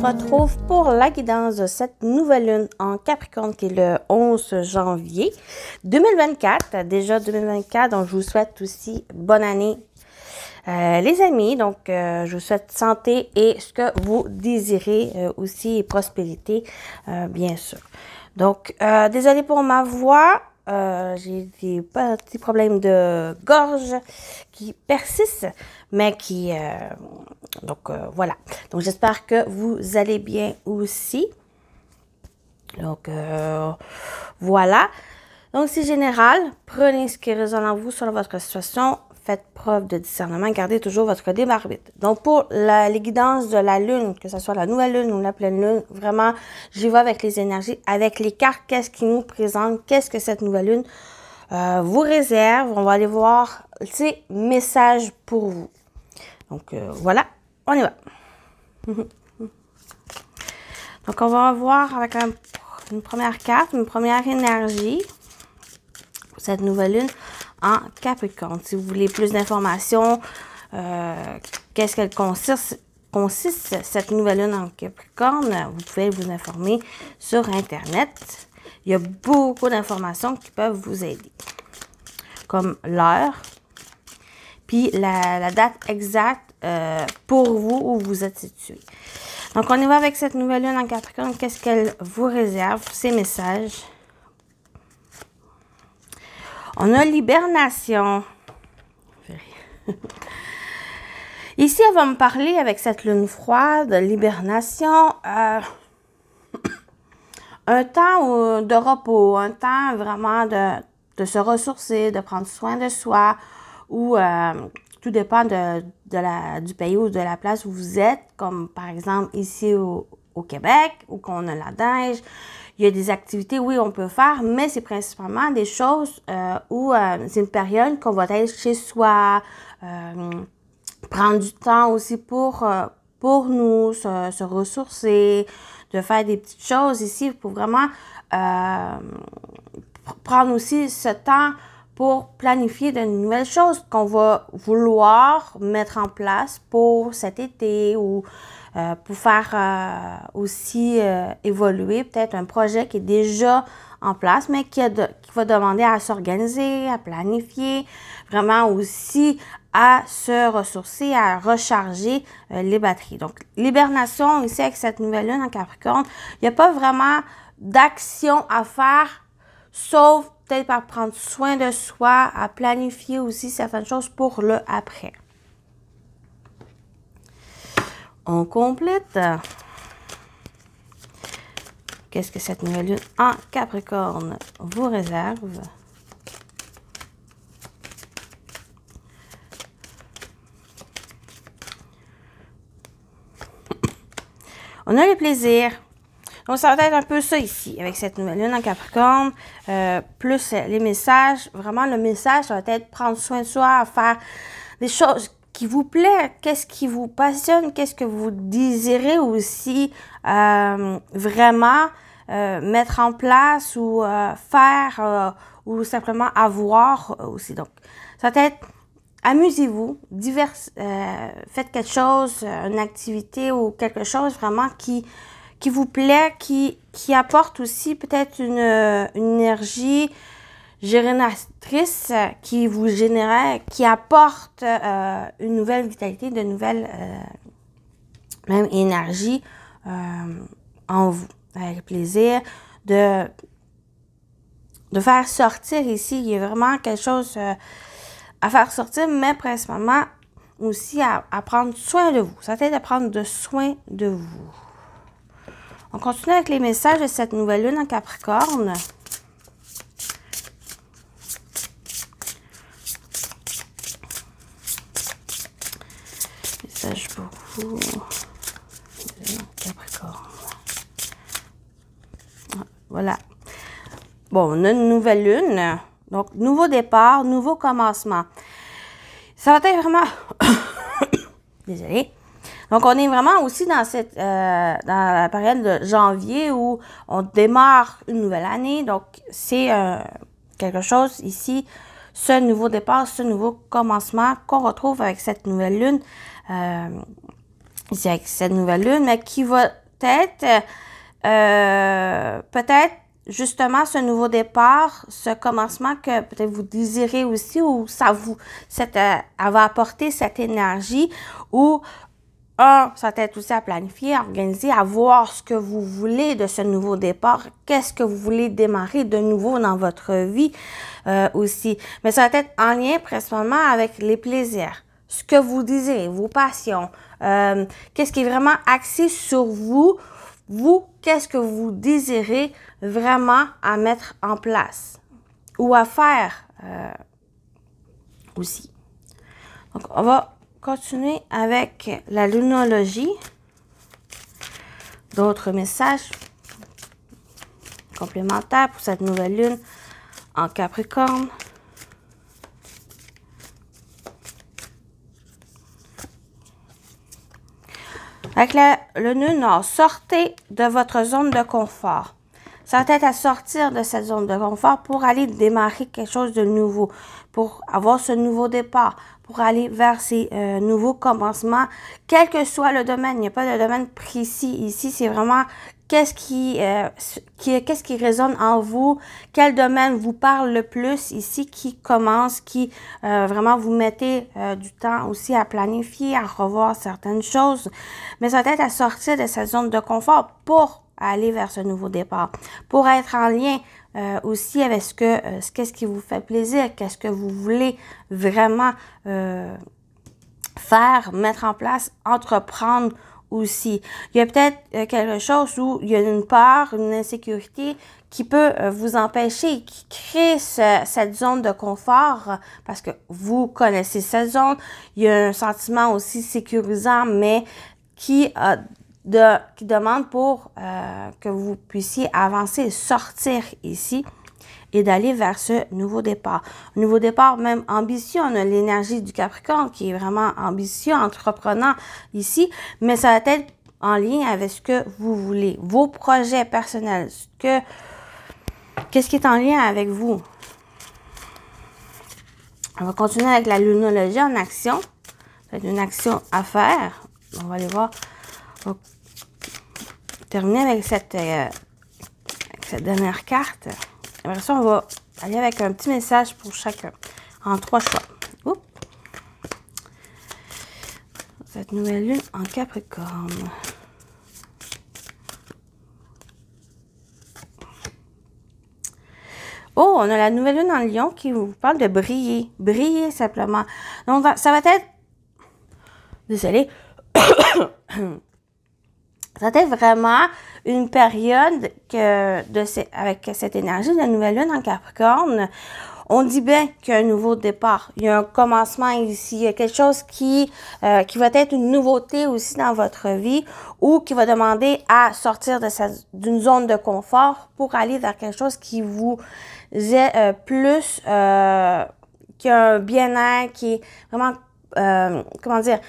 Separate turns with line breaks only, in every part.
retrouve pour la guidance de cette nouvelle lune en Capricorne qui est le 11 janvier 2024. Déjà 2024, donc je vous souhaite aussi bonne année les amis. Donc je vous souhaite santé et ce que vous désirez aussi et prospérité bien sûr. Donc désolée pour ma voix. J'ai des petits problèmes de gorge qui persistent, mais qui... voilà. Donc, j'espère que vous allez bien aussi. Donc, voilà. Donc, c'est général. Prenez ce qui résonne en vous sur votre situation. Faites preuve de discernement. Gardez toujours votre libre arbitre. Donc, pour les guidances de la lune, que ce soit la nouvelle lune ou la pleine lune, vraiment, j'y vais avec les énergies, avec les cartes. Qu'est-ce qui nous présente? Qu'est-ce que cette nouvelle lune vous réserve? On va aller voir ces messages pour vous. Donc, voilà. On y va. Donc, on va voir avec une première carte, une première énergie pour cette nouvelle lune en Capricorne. Si vous voulez plus d'informations, qu'est-ce qu'elle consiste, cette nouvelle lune en Capricorne, vous pouvez vous informer sur Internet. Il y a beaucoup d'informations qui peuvent vous aider, comme l'heure, puis la date exacte pour vous où vous êtes situé. Donc, on y va avec cette nouvelle lune en Capricorne. Qu'est-ce qu'elle vous réserve? Ces messages. On a l'hibernation. Ici, elle va me parler avec cette lune froide, l'hibernation. Un temps de repos, un temps vraiment de se ressourcer, de prendre soin de soi, ou tout dépend du pays ou de la place où vous êtes, comme par exemple ici au Québec, où on a la neige. Il y a des activités, oui, on peut faire, mais c'est principalement des choses où c'est une période qu'on va être chez soi, prendre du temps aussi pour nous, se ressourcer, de faire des petites choses ici pour vraiment prendre aussi ce temps pour planifier de nouvelles choses qu'on va vouloir mettre en place pour cet été ou pour faire aussi évoluer peut-être un projet qui est déjà en place, mais qui va demander à s'organiser, à planifier, vraiment aussi à se ressourcer, à recharger les batteries. Donc, l'hibernation ici avec cette nouvelle lune en Capricorne, il n'y a pas vraiment d'action à faire, sauf peut-être par prendre soin de soi, à planifier aussi certaines choses pour le après. On complète. Qu'est-ce que cette nouvelle lune en Capricorne vous réserve? On a le plaisir. Donc, ça va être un peu ça ici, avec cette nouvelle lune en Capricorne, plus les messages. Vraiment, le message, ça va être prendre soin de soi, faire des choses qui vous plaisent, qu'est-ce qui vous passionne, qu'est-ce que vous désirez aussi vraiment mettre en place ou faire ou simplement avoir aussi. Donc, ça va être amusez-vous, faites quelque chose, une activité ou quelque chose vraiment qui vous plaît, qui apporte aussi peut-être une énergie génératrice qui vous génère, qui apporte une nouvelle vitalité, de nouvelles même énergie en vous. Avec plaisir de faire sortir ici. Il y a vraiment quelque chose à faire sortir, mais principalement aussi à prendre soin de vous. Ça t'aide à prendre soin de vous. On continue avec les messages de cette nouvelle lune en Capricorne. Message pour vous. Capricorne. Voilà. Bon, on a une nouvelle lune. Donc, nouveau départ, nouveau commencement. Ça va être vraiment... Désolée. Donc, on est vraiment aussi dans la période de janvier où on démarre une nouvelle année. Donc, c'est quelque chose ici, ce nouveau départ, ce nouveau commencement qu'on retrouve avec cette nouvelle lune. Ici, avec cette nouvelle lune, mais qui va peut-être, justement ce nouveau départ, ce commencement que peut-être vous désirez aussi, ou ça vous, elle va apporter cette énergie, ou ça va être aussi à planifier, à organiser, à voir ce que vous voulez de ce nouveau départ. Qu'est-ce que vous voulez démarrer de nouveau dans votre vie aussi. Mais ça va être en lien principalement avec les plaisirs, ce que vous désirez, vos passions. Qu'est-ce qui est vraiment axé sur vous. Vous, qu'est-ce que vous désirez vraiment à mettre en place ou à faire aussi. Donc, on va continuer avec la lunologie. D'autres messages complémentaires pour cette nouvelle lune en Capricorne. Avec le nœud nord, sortez de votre zone de confort. Ça va être à sortir de cette zone de confort pour aller démarrer quelque chose de nouveau, pour avoir ce nouveau départ, pour aller vers ces nouveaux commencements, quel que soit le domaine. Il n'y a pas de domaine précis ici, c'est vraiment qu'est-ce qui résonne en vous, quel domaine vous parle le plus ici, qui commence, qui vraiment vous mettez du temps aussi à planifier, à revoir certaines choses. Mais ça va être à sortir de cette zone de confort pour aller vers ce nouveau départ, pour être en lien aussi avec qu'est-ce qui vous fait plaisir, qu'est-ce que vous voulez vraiment faire, mettre en place, entreprendre aussi. Il y a peut-être quelque chose où il y a une peur, une insécurité qui peut vous empêcher, qui crée cette zone de confort parce que vous connaissez cette zone. Il y a un sentiment aussi sécurisant, mais qui demande pour que vous puissiez avancer, sortir ici et d'aller vers ce nouveau départ. Un nouveau départ même ambitieux. On a l'énergie du Capricorne qui est vraiment ambitieux, entreprenant ici, mais ça va être en lien avec ce que vous voulez, vos projets personnels, qu'est-ce qui est en lien avec vous. On va continuer avec la lunologie en action. C'est une action à faire. On va aller voir. On va terminer avec cette dernière carte. Après ça, on va aller avec un petit message pour chacun, en 3 choix. Oups. Cette nouvelle lune en Capricorne. Oh, on a la nouvelle lune en Lion qui vous parle de briller. Briller simplement. Donc, ça va être... Désolée. Ça va être vraiment une période avec cette énergie de la nouvelle lune en Capricorne. On dit bien qu'il y a un nouveau départ. Il y a un commencement ici. Il y a quelque chose qui va être une nouveauté aussi dans votre vie ou qui va demander à sortir d'une zone de confort pour aller vers quelque chose qui vous est plus, qui a un bien-être, qui est vraiment, comment dire,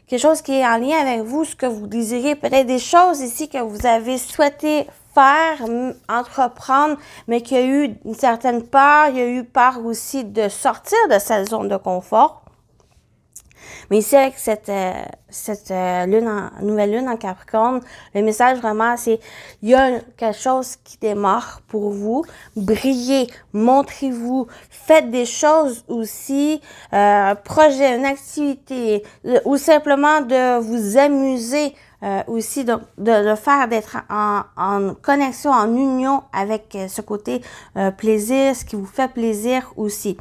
quelque chose qui est en lien avec vous, ce que vous désirez, peut-être des choses ici que vous avez souhaité faire, entreprendre, mais qu'il y a eu une certaine peur, il y a eu peur aussi de sortir de cette zone de confort. Mais ici, avec cette nouvelle lune en Capricorne, le message vraiment, c'est il y a quelque chose qui démarre pour vous. Brillez, montrez-vous, faites des choses aussi, un projet, une activité, ou simplement de vous amuser aussi, de le faire, d'être en connexion, en union avec ce côté plaisir, ce qui vous fait plaisir aussi.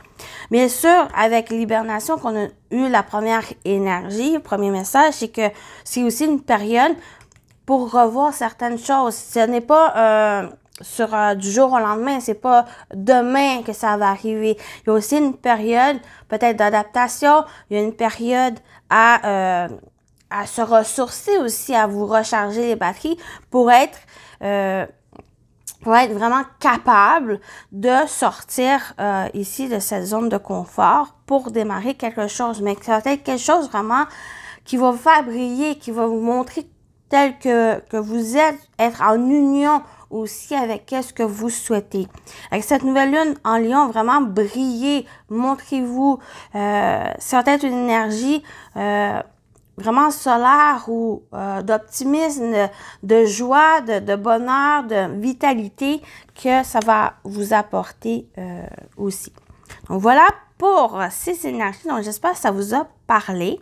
Bien sûr, avec l'hibernation qu'on a eu la première énergie, le premier message, c'est que c'est aussi une période pour revoir certaines choses. Ce n'est pas du jour au lendemain, c'est pas demain que ça va arriver. Il y a aussi une période peut-être d'adaptation, il y a une période à se ressourcer aussi, à vous recharger les batteries pour être vraiment capable de sortir ici de cette zone de confort pour démarrer quelque chose. Mais ça va être quelque chose vraiment qui va vous faire briller, qui va vous montrer tel que vous êtes, être en union aussi avec ce que vous souhaitez. Avec cette nouvelle lune en Lion, vraiment briller, montrez-vous. Ça va être une énergie vraiment solaire ou d'optimisme, de joie, de bonheur, de vitalité que ça va vous apporter aussi. Donc voilà pour ces énergies. Donc j'espère que ça vous a parlé.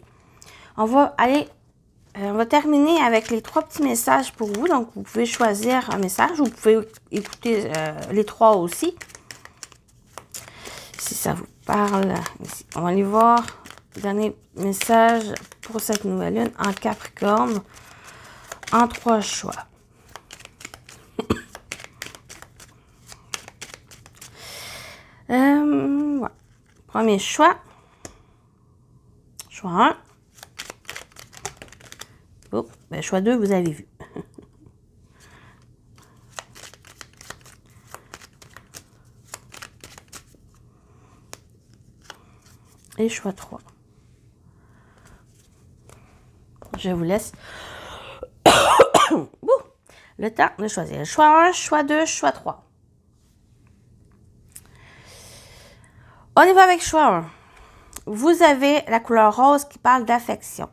On va terminer avec les 3 petits messages pour vous. Donc vous pouvez choisir un message ou vous pouvez écouter les 3 aussi. Si ça vous parle, ici. On va aller voir le dernier message pour cette nouvelle lune en Capricorne en 3 choix. Voilà. Premier choix. Choix 1. Oh, ben, choix 2, vous avez vu. Et choix 3. Je vous laisse le temps de choisir. Choix 1, choix 2, choix 3. On y va avec choix 1. Vous avez la couleur rose qui parle d'affection.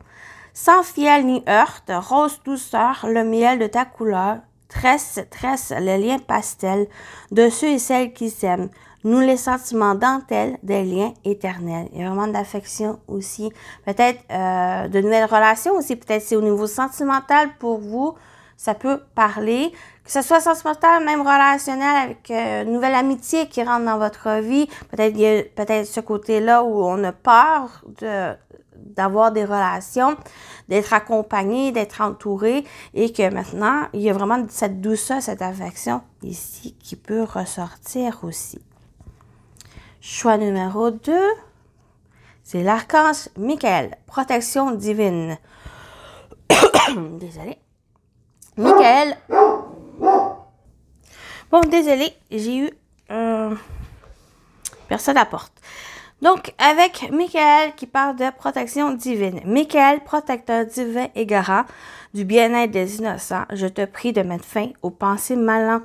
Sans fiel ni heurte, rose douceur, le miel de ta couleur, tresse le lien pastel de ceux et celles qui s'aiment. Nous les sentiments dentelles des liens éternels. Il y a vraiment de l'affection aussi. Peut-être de nouvelles relations aussi. Peut-être c'est au niveau sentimental pour vous. Ça peut parler. Que ce soit sentimental, même relationnel, avec une nouvelle amitié qui rentre dans votre vie. Peut-être il y a peut-être ce côté-là où on a peur d'avoir des relations, d'être accompagné, d'être entouré, et que maintenant, il y a vraiment cette douceur, cette affection ici qui peut ressortir aussi. Choix numéro 2, c'est l'archange Michael, protection divine. Désolée. Michael. Bon, désolée, j'ai eu personne à la porte. Donc, avec Michael qui parle de protection divine. Michael, protecteur divin et garant du bien-être des innocents, je te prie de mettre fin aux pensées mal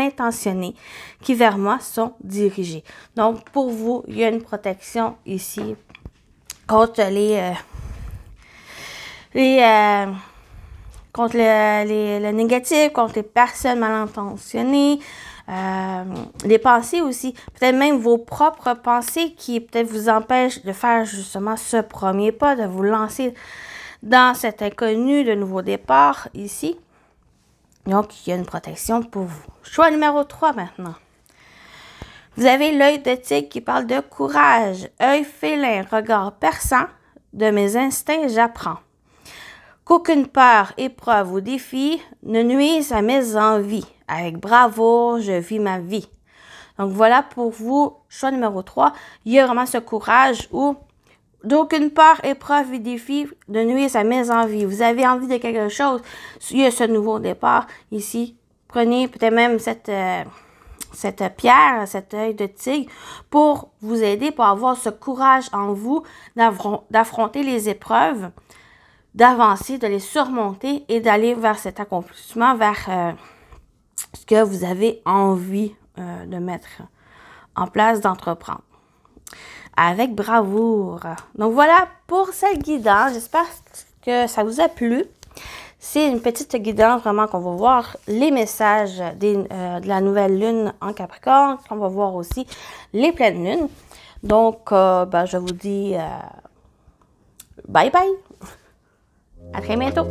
intentionnées qui vers moi sont dirigées. Donc, pour vous, il y a une protection ici contre contre le négatif, contre les personnes mal intentionnées, les pensées aussi, peut-être même vos propres pensées qui peut-être vous empêchent de faire justement ce premier pas, de vous lancer dans cet inconnu de nouveau départ ici. Donc, il y a une protection pour vous. Choix numéro 3 maintenant. Vous avez l'œil de tigre qui parle de courage, œil félin, regard perçant, de mes instincts j'apprends. Qu'aucune peur, épreuve ou défi ne nuise à mes envies. Avec bravoure, je vis ma vie. Donc voilà pour vous, choix numéro 3. Il y a vraiment ce courage où d'aucune peur, épreuve et défi ne nuise à mes envies. Vous avez envie de quelque chose, il y a ce nouveau départ ici. Prenez peut-être même cette pierre, cet œil de tigre pour vous aider, pour avoir ce courage en vous d'affronter les épreuves, d'avancer, de les surmonter et d'aller vers cet accomplissement, vers ce que vous avez envie de mettre en place, d'entreprendre. Avec bravoure. Donc voilà pour cette guidance. J'espère que ça vous a plu. C'est une petite guidance vraiment qu'on va voir les messages de la nouvelle lune en Capricorne. On va voir aussi les pleines lunes. Donc, je vous dis bye bye. À très bientôt.